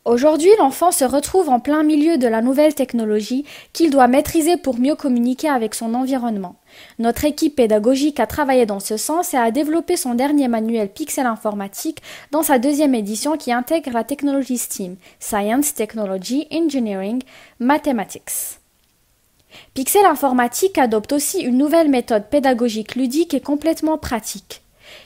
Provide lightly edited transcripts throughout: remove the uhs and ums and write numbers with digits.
Aujourd'hui, l'enfant se retrouve en plein milieu de la nouvelle technologie qu'il doit maîtriser pour mieux communiquer avec son environnement. Notre équipe pédagogique a travaillé dans ce sens et a développé son dernier manuel Pixel Informatique dans sa deuxième édition qui intègre la technologie STEAM, Science, Technology, Engineering, Mathematics. Pixel Informatique adopte aussi une nouvelle méthode pédagogique ludique et complètement pratique.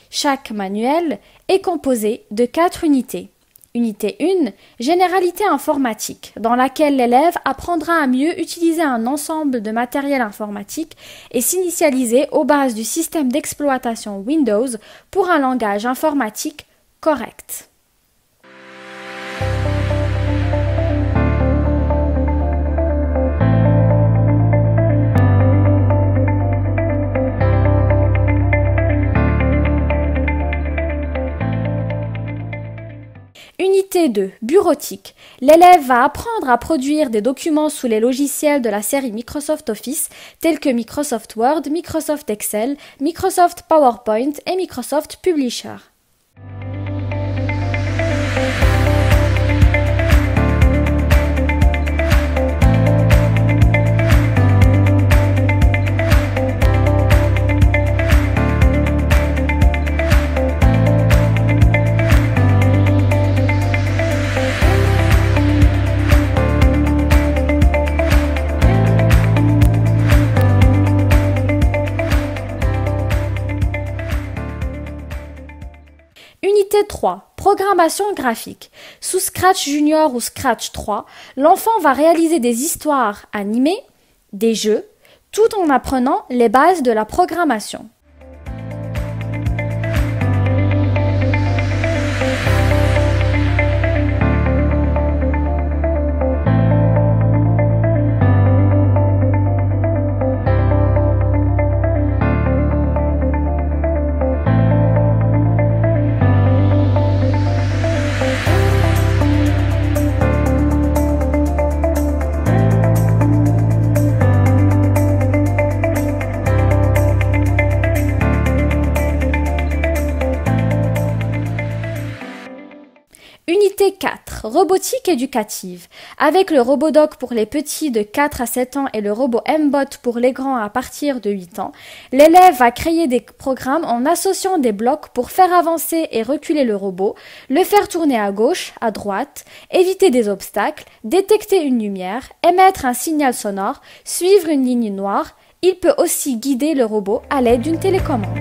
Chaque manuel est composé de 4 unités. Unité 1, Généralité informatique, dans laquelle l'élève apprendra à mieux utiliser un ensemble de matériel informatique et s'initialiser aux bases du système d'exploitation Windows pour un langage informatique correct. Unité 2, bureautique. L'élève va apprendre à produire des documents sous les logiciels de la série Microsoft Office, tels que Microsoft Word, Microsoft Excel, Microsoft PowerPoint et Microsoft Publisher. Unité 3, programmation graphique. Sous Scratch Junior ou Scratch 3, l'enfant va réaliser des histoires animées, des jeux, tout en apprenant les bases de la programmation. Unité 4, robotique éducative. Avec le RoboDoc pour les petits de 4 à 7 ans et le robot MBot pour les grands à partir de 8 ans, l'élève va créer des programmes en associant des blocs pour faire avancer et reculer le robot, le faire tourner à gauche, à droite, éviter des obstacles, détecter une lumière, émettre un signal sonore, suivre une ligne noire. Il peut aussi guider le robot à l'aide d'une télécommande.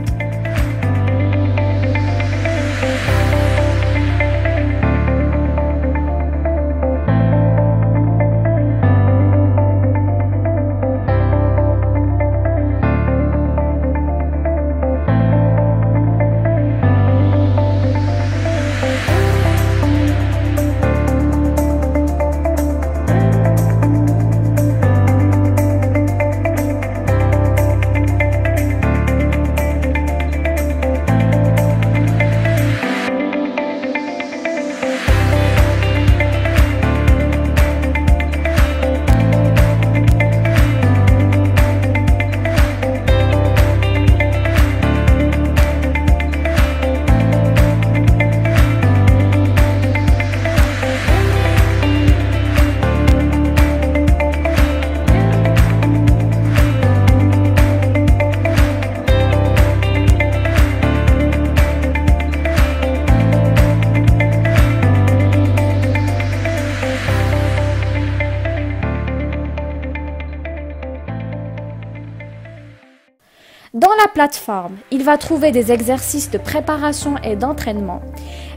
Dans la plateforme, il va trouver des exercices de préparation et d'entraînement,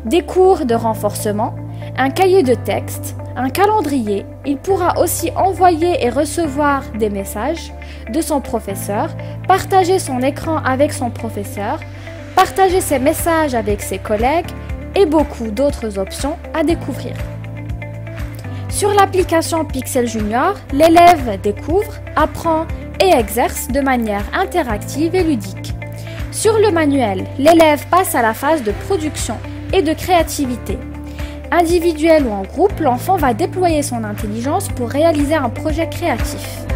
des cours de renforcement, un cahier de texte, un calendrier. Il pourra aussi envoyer et recevoir des messages de son professeur, partager son écran avec son professeur, partager ses messages avec ses collègues et beaucoup d'autres options à découvrir. Sur l'application Pixel Junior, l'élève découvre, apprend et exerce de manière interactive et ludique. Sur le manuel, l'élève passe à la phase de production et de créativité. Individuel ou en groupe, l'enfant va déployer son intelligence pour réaliser un projet créatif.